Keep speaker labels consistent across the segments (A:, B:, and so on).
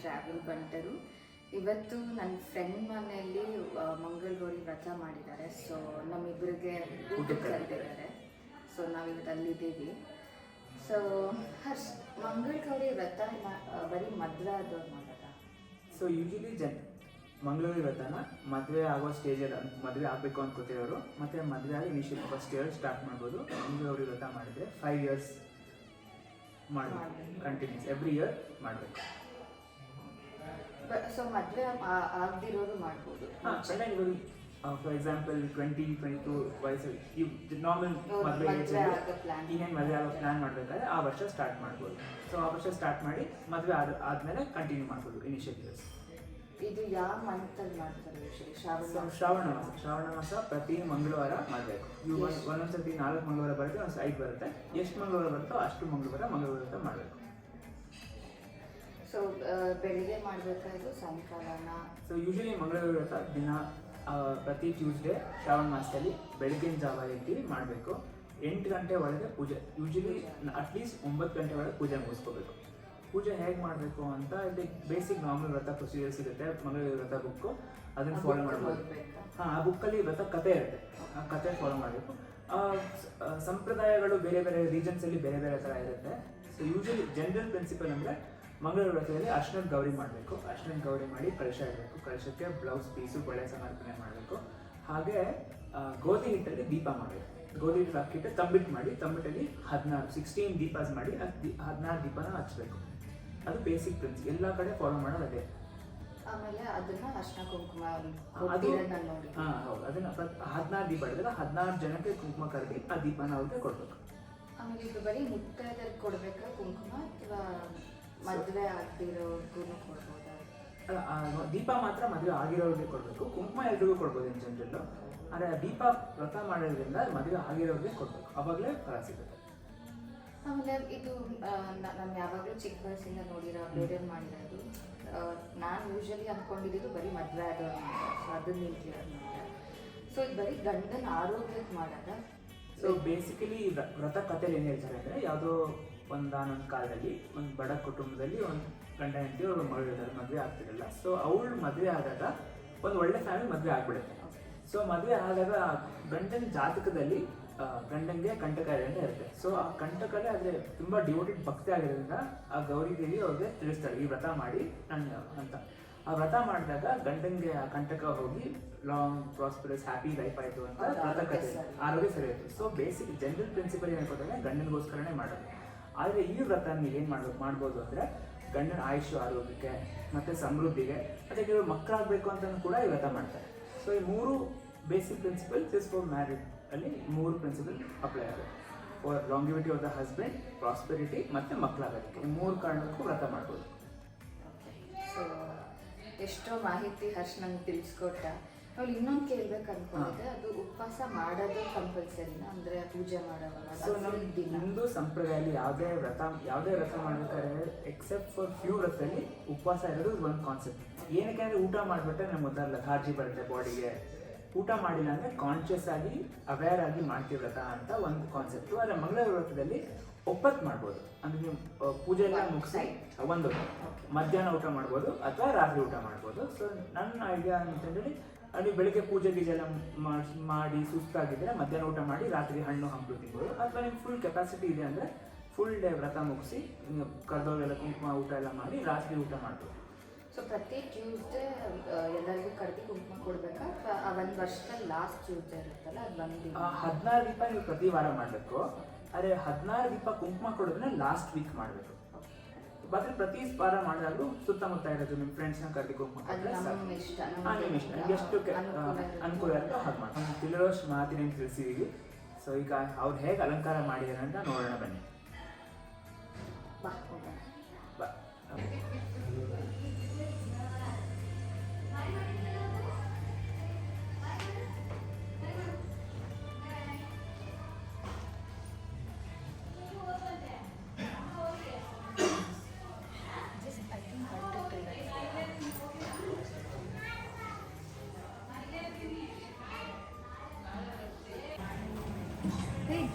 A: Travel ಬಂಟರು. ಇವತ್ತು ನನ್ನ friend ಮನೆಯಲ್ಲಿ ಮಂಗಳಗೌರಿ ವ್ರತ ಮಾಡಿದ್ದಾರೆ. ಸೊ ನಮ್ಮಿಬ್ಬರಿಗೆ ಊಟಕ್ಕೆ ಕರೆದಿದ್ದಾರೆ. ಸೊ ನಾವಿವತ್ತು ಅಲ್ಲಿದ್ದೀವಿ. ಸೊ ಮಂಗಳಗೌರಿ ವ್ರತ ಬರೀ ಮದುವೆ ಆದವ್ರು ಮಾಡೋದಾ?
B: ಸೊ ಯೂಶಲಿ ಮಂಗಳಗೌರಿ ವ್ರತನ ಮದುವೆ ಆಗೋ ಸ್ಟೇಜಲ್ಲಿ ಮದುವೆ ಆಗಬೇಕು ಅನ್ಕೋತಿರೋರು ಮತ್ತು ಮದುವೆ ಆಗಿ ಇನಿಷಿಯಲ್ ಫಸ್ಟ್ ಇಯರ್ ಸ್ಟಾರ್ಟ್ ಮಾಡ್ಬೋದು. ಮಂಗಳಗೌರಿ ವ್ರತ ಮಾಡಿದರೆ 5 years ಮಾಡಬೇಕು, ಕಂಟಿನ್ಯೂಸ್ ಎವ್ರಿ ಇಯರ್ ಮಾಡಬೇಕು.
A: ಸೊ ಮದುವೆ ಆಗದಿರೋರು ಮಾಡ್ಬೋದು.
B: ಚೆನ್ನಾಗಿ ಇವಾಗ ಫಾರ್ ಎಕ್ಸಾಂಪಲ್ 20-22 ವಯಸ್ಸಲ್ಲಿ ನಾರ್ಮಲ್ ಮದುವೆ ಈಗೇನು ಮದುವೆ ಆಗೋ ಪ್ಲ್ಯಾನ್ ಮಾಡಬೇಕಾದ್ರೆ ಆ ವರ್ಷ ಸ್ಟಾರ್ಟ್ ಮಾಡ್ಬೋದು. ಸೊ ಆ ವರ್ಷ ಸ್ಟಾರ್ಟ್ ಮಾಡಿ ಮದುವೆ ಆದಮೇಲೆ ಕಂಟಿನ್ಯೂ ಮಾಡ್ಬೋದು ಇನಿಷಿಯಲ್ ಇಯರ್ಸ್.
A: ಇದು ಯಾವ ಮಂತಲ್ಲಿ ಮಾಡ್ತಾರೆ?
B: ಶ್ರಾವಣ ಮಾಸ ಪ್ರತಿ ಮಂಗಳವಾರ ಮಾಡಬೇಕು. ಒಂದೊಂದ್ಸತಿ 4 ಮಂಗಳವಾರ ಬರುತ್ತೆ, ಒಂದು 5 ಬರುತ್ತೆ. ಎಷ್ಟು ಮಂಗಳವಾರ ಬರುತ್ತೋ ಅಷ್ಟು ಮಂಗಳವಾರ ಮಾಡಬೇಕು.
A: ಸೊ ಬೆಳಿಗ್ಗೆ ಮಾಡಬೇಕಾದ್ರು ಸಾಯಂಕಾಲನ?
B: ಸೊ ಯೂಶಲಿ ಮಂಗಳವಾರ ವ್ರತ ದಿನ ಪ್ರತಿ ಟ್ಯೂಸ್ಡೇ ಶ್ರಾವಣ ಮಾಸದಲ್ಲಿ ಬೆಳಗಿನ ಜಾವ ಎದ್ದು ಮಾಡಬೇಕು. 8 ಗಂಟೆ ಒಳಗೆ ಪೂಜೆ, ಯೂಶಲಿ ಅಟ್ಲೀಸ್ಟ್ 9 ಗಂಟೆ ಒಳಗೆ ಪೂಜೆ ಮುಗಿಸ್ಕೋಬೇಕು. ಪೂಜೆ ಹೇಗೆ ಮಾಡಬೇಕು ಅಂತ ಇಲ್ಲಿ ಬೇಸಿಕ್ ನಾರ್ಮಲ್ ವ್ರತ ಪ್ರೊಸೀಜರ್ ಸಿಗುತ್ತೆ ಮಂಗಳವಾರ ವ್ರತ ಬುಕ್ಕು, ಅದನ್ನು ಫಾಲೋ ಮಾಡ್ಬೋದು. ಆ ಬುಕ್ಕಲ್ಲಿ ವ್ರತ ಕಥೆ ಇರುತ್ತೆ, ಆ ಕಥೆ ಫಾಲೋ ಮಾಡಬೇಕು. ಸಂಪ್ರದಾಯಗಳು ಬೇರೆ ಬೇರೆ ರೀಜನ್ಸಲ್ಲಿ ಬೇರೆ ಬೇರೆ ಥರ ಇರುತ್ತೆ. ಸೊ ಯೂಶಲಿ ಜನರಲ್ ಪ್ರಿನ್ಸಿಪಲ್ ಅಂದರೆ ಮಂಗಳವಾರ ವ್ರತದಲ್ಲಿ ಅರ್ಶಿಣದ ಗೌರಿ ಮಾಡಬೇಕು. ಅರ್ಶಿಣದ ಗೌರಿ ಮಾಡಿ ಕಳಶ ಇಡಬೇಕು. ಕಳಶಕ್ಕೆ ಬ್ಲೌಸ್ ಪೀಸು ಬಳೆ ಸಮರ್ಪಣೆ ಮಾಡಬೇಕು. ಹಾಗೆ ಗೋಧಿ ಹಿಟ್ಟಲ್ಲಿ ದೀಪ ಮಾಡಬೇಕು. ಗೋಧಿ ಹಿಟ್ಟು ಹಾಕಿಟ್ಟು ತಂಬಿಟ್ಟು ಮಾಡಿ, ತಂಬಿಟ್ಟಲ್ಲಿ 16 ದೀಪಾಸ್ ಮಾಡಿ 16 ದೀಪನ ಹಚ್ಚಬೇಕು. ಅದು ಬೇಸಿಕ್ ಪ್ರಿನ್ಸಿಪಲ್, ಎಲ್ಲ ಕಡೆ ಫಾಲೋ ಮಾಡೋದು ಅದೇ.
A: ಆಮೇಲೆ ಅದನ್ನ ಅರ್ಶಿಣ ಕುಂಕುಮ
B: ಅದು ಹೌದು, ಅದನ್ನ 16 ದೀಪ ಇಡಿದ್ರೆ 16 ಜನಕ್ಕೆ ಕುಂಕುಮ ಕರಗಿ ಆ ದೀಪನ ಅವ್ರಿಗೆ ಕೊಡ್ಬೇಕು.
A: ಆಮೇಲೆ ಇದು ಬರೀ ಮುತ್ತೈದರಿಗೆ ಕೊಡ್ಬೇಕಾ ಕುಂಕುಮ, ಅಥವಾ ಮದುವೆ ಆಗ್ತಿರೋರ್ಗು ಕೊಡ್ಬೋದಾ?
B: ದೀಪ ಮಾತ್ರ ಮದುವೆ ಆಗಿರೋರಿಗೆ ಕೊಡಬೇಕು. ಕುಂಕುಮ ಎಲ್ರಿಗೂ ಕೊಡ್ಬೋದು ಇನ್ ಜನರಲ್ಲು. ಆದರೆ ದೀಪ ವ್ರತ ಮಾಡೋದ್ರಿಂದ ಮದುವೆ ಆಗಿರೋರಿಗೆ ಕೊಡಬೇಕು, ಅವಾಗಲೇ ಫಲ ಸಿಗುತ್ತೆ.
A: ಆಮೇಲೆ ಇದು ನಾನು ಯಾವಾಗಲೂ ಚಿಕ್ಕ ವಯಸ್ಸಿಂದ ನೋಡಿರೋ ಬೇರೆ ಮಾಡಿರೋದು. ನಾನು ಯೂಶಲಿ ಅಂದ್ಕೊಂಡಿದ್ದು ಬರೀ ಮದುವೆ ಆದವ್ರು ಸೊ ಅದನ್ನ ಕ್ಲಿಯರ್ ಮಾಡಿದೆ. ಸೊ ಇದು ಬರೀ ಗಂಡನ ಆರೋಗ್ಯಕ್ಕೆ ಮಾಡೋದ?
B: ಸೊ ಬೇಸಿಕಲಿ ವ್ರತ ಕಥೆಯಲ್ಲಿ ಏನು ಹೇಳ್ತಾರೆ ಅಂದರೆ, ಯಾವುದೋ ಒಂದಾನೊಂದು ಕಾಲದಲ್ಲಿ ಒಂದು ಬಡ ಕುಟುಂಬದಲ್ಲಿ ಒಂದು ಗಂಡ ಹೆಂಡತಿ ಅವ್ರು ಮದುವೆ ಆಗ್ತಿರಲ್ಲ. ಸೊ ಅವಳು ಮದುವೆ ಆದಾಗ ಒಂದು ಒಳ್ಳೆ ಫ್ಯಾಮಿಲಿ ಮದುವೆ ಆಗ್ಬಿಡುತ್ತೆ. ಸೊ ಮದುವೆ ಆದಾಗ ಗಂಡನ ಜಾತಕದಲ್ಲಿ ಗಂಡನಿಗೆ ಕಂಟಕ ಇದೆ ಅಂತ ಇರುತ್ತೆ. ಸೊ ಆ ಕಂಟಕಲ್ಲೇ ಆದರೆ ತುಂಬ ಡಿವೋಟೆಡ್ ಭಕ್ತಿ ಆಗಿರೋದ್ರಿಂದ ಆ ಗೌರಿ ದೇವಿ ಅವ್ರಿಗೆ ತಿಳಿಸ್ತಾಳೆ ಈ ವ್ರತ ಮಾಡಿ ನಾನು ಅಂತ. ಆ ವ್ರತ ಮಾಡಿದಾಗ ಗಂಡನಿಗೆ ಆ ಕಂಟಕ ಹೋಗಿ ಲಾಂಗ್ ಪ್ರಾಸ್ಪರಸ್ ಹ್ಯಾಪಿ ಲೈಫ್ ಆಯಿತು ಅಂತ ವ್ರತ ಕಥೆ, ಆರೋಗ್ಯ ಸರಿ ಆಯಿತು. ಸೊ ಬೇಸಿಕ್ ಜನರಲ್ ಪ್ರಿನ್ಸಿಪಲ್ ಏನು ಕೊಟ್ಟಾಗ ಗಂಡನಿಗೋಸ್ಕರನೇ ಮಾಡೋದು. ಆದರೆ ಈ ವ್ರತ ನೀವು ಏನು ಮಾಡ್ಬೋದು ಅಂದರೆ ಗಂಡನ ಆಯುಷ್ ಆರೋಗ್ಯಕ್ಕೆ ಮತ್ತು ಸಮೃದ್ಧಿಗೆ ಮತ್ತು ಕೆಲವರು ಮಕ್ಕಳಾಗಬೇಕು ಅಂತಲೂ ಕೂಡ ಈ ವ್ರತ ಮಾಡ್ತಾರೆ. ಸೊ ಈ 3 basic principles is for married ಅಲ್ಲಿ 3 ಪ್ರಿನ್ಸಿಪಲ್ ಅಪ್ಲೈ ಆಗುತ್ತೆ. For longevity of the husband, prosperity ಮತ್ತು ಮಕ್ಕಳಾಗೋದಕ್ಕೆ ಈ 3 ಕಾರಣಕ್ಕೂ ವ್ರತ ಮಾಡ್ಬೋದು.
A: ಸೊ ಎಷ್ಟೋ ಮಾಹಿತಿ ಹರ್ಷ್ ನಂಗೆ ತಿಳಿಸ್ಕೊಟ್ಟ. ಅವ್ಳು ಇನ್ನೊಂದು ಕೇಳ್ಬೇಕು ಅನ್ಕೊಂಡಿದ್ದೆ, ಅದು ಉಪವಾಸ ಮಾಡೋದು ಕಂಪಲ್ಸರಿನಾ? ಅಂದರೆ ಪೂಜೆ ಮಾಡೋವಾಗ?
B: ಸೊ ನಮ್ಮ ಹಿಂದೂ ಸಂಪ್ರದಾಯದಲ್ಲಿ ಯಾವುದೇ ವ್ರತ ಮಾಡ್ಬೇಕಾದ್ರೆ ಎಕ್ಸೆಪ್ಟ್ ಫಾರ್ ಫ್ಯೂ ವ್ರತದಲ್ಲಿ ಉಪವಾಸ ಇರೋದು ಒಂದು ಕಾನ್ಸೆಪ್ಟ್. ಏನಕ್ಕೆ ಅಂದರೆ ಊಟ ಮಾಡಿಬಿಟ್ರೆ ನಮ್ಗೆ ಗೊತ್ತಾಗಲ್ಲ, ಲೆಥಾರ್ಜಿ ಬರುತ್ತೆ ಬಾಡಿಗೆ. ಊಟ ಮಾಡಿಲ್ಲ ಅಂದರೆ ಕಾನ್ಷಿಯಸ್ ಆಗಿ ಅವೇರ್ ಆಗಿ ಮಾಡ್ತೀವಿ ವ್ರತ ಅಂತ ಒಂದು ಕಾನ್ಸೆಪ್ಟು. ಆದರೆ ಮಂಗಳವಾರ ವ್ರತದಲ್ಲಿ ಒಪ್ಪತ್ತು ಮಾಡ್ಬೋದು. ಅಂದರೆ ನೀವು ಪೂಜೆ ಎಲ್ಲ ಮುಗಿಸಿ ಒಂದು ಮಧ್ಯಾಹ್ನ ಊಟ ಮಾಡ್ಬೋದು ಅಥವಾ ರಾತ್ರಿ ಊಟ ಮಾಡ್ಬೋದು. ಸೊ ನನ್ನ ಐಡಿಯಾ ಅಂತಂದೇಳಿ ನೀವು ಬೆಳಗ್ಗೆ ಪೂಜೆ ಗೀಜೆ ಎಲ್ಲ ಮಾಡಿ ಸುಸ್ತಾಗಿದ್ದರೆ ಮಧ್ಯಾಹ್ನ ಊಟ ಮಾಡಿ ರಾತ್ರಿ ಹಣ್ಣು ಹಂಪಲು ತಿನ್ಬೋದು. ಅಥವಾ ನಿಮ್ಗೆ ಫುಲ್ ಕೆಪಾಸಿಟಿ ಇದೆ ಅಂದರೆ ಫುಲ್ ಡೇ ವ್ರತ ಮುಗಿಸಿ ಕರೆದವ್ರೆಲ್ಲ ಕುಂಕುಮ ಊಟ ಎಲ್ಲ ಮಾಡಿ ರಾತ್ರಿ ಊಟ ಮಾಡ್ಬೋದು.
A: ಸೊ ಪ್ರತಿ ಟ್ಯೂಸ್ಡೇ ಎಲ್ಲರಿಗೂ ಕರೆದು ಕುಂಕುಮ ಕೊಡಬೇಕಾ, ಅಥವಾ ಒಂದು ವರ್ಷದಲ್ಲಿ ಲಾಸ್ಟ್ ಟ್ಯೂಸ್ಡೇ ಇರುತ್ತಲ್ಲ ಅದು ಒಂದು
B: 16 ದೀಪ ನೀವು ಪ್ರತಿ ವಾರ ಮಾಡಬೇಕು. ಆದರೆ 16 ದೀಪ ಕುಂಕುಮ ಕೊಡೋದನ್ನ ಲಾಸ್ಟ್ ವೀಕ್ ಮಾಡಬೇಕು. ಆದರೆ ಪ್ರತಿ ವಾರ ಮಾಡಿದಾಗಲೂ ಸುತ್ತಮುತ್ತ ಇರೋದು ನಿಮ್ಮ ಫ್ರೆಂಡ್ಸ್ನ ಕರೆದು ಕುಂಕುಮ ನಿಮ್ಮ ಇಷ್ಟ ಎಷ್ಟು ಅನುಕೂಲ ಇರುತ್ತೋ ಹಾಗೆ ಮಾಡಿ. ನಮ್ಗೆ ತಿಳಿಯೋಷ್ಟು ಮಾತಿನ ತಿಳಿಸಿದೀವಿ. ಸೊ ಈಗ ಅವ್ರು ಹೇಗೆ ಅಲಂಕಾರ ಮಾಡಿದ್ದಾರೆ ಅಂತ ನೋಡೋಣ ಬನ್ನಿ. ಬಾ.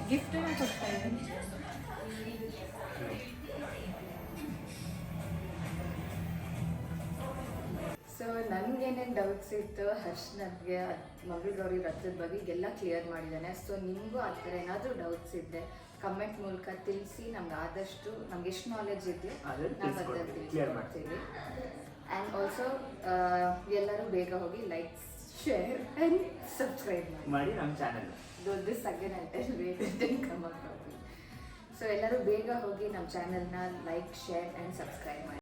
A: ಗಿಫ್ಟ್ ಕೊಡ್ತಾ ಇದ್ದೀನಿ. ಸೊ ನನಗೇನೇನು ಡೌಟ್ಸ್ ಇತ್ತು ಹರ್ಷ್ ನನಗೆ ಮಂಗಳ ಗೌರಿ ವ್ರತದ ಬಗ್ಗೆ ಎಲ್ಲ ಕ್ಲಿಯರ್ ಮಾಡಿದ್ದಾನೆ. ಸೊ ನಿಮಗೂ ಆ ಥರ ಏನಾದರೂ ಡೌಟ್ಸ್ ಇದ್ದರೆ ಕಮೆಂಟ್ ಮೂಲಕ ತಿಳಿಸಿ, ನಮ್ಗೆ ಆದಷ್ಟು ನಮ್ಗೆ ಎಷ್ಟು ನಾಲೆಜ್ ಇದೆಯೋ ನಾವು ಅದನ್ನು ತಿಳಿಸ್ಕೊಡ್ತೀವಿ. ಆ್ಯಂಡ್ ಆಲ್ಸೋ ಎಲ್ಲರೂ ಬೇಗ ಹೋಗಿ ಲೈಕ್ ಶೇರ್ ಆ್ಯಂಡ್ ಸಬ್ಸ್ಕ್ರೈಬ್
B: ಮಾಡಿ ನಮ್ಮ channel.
A: This again I tell wait come up. So ಎಲ್ಲರೂ ಬೇಗ ಹೋಗಿ ನಮ್ಮ ಚಾನಲ್ನ ಲೈಕ್ ಶೇರ್ ಆ್ಯಂಡ್ ಸಬ್ಸ್ಕ್ರೈಬ್ ಮಾಡಿ.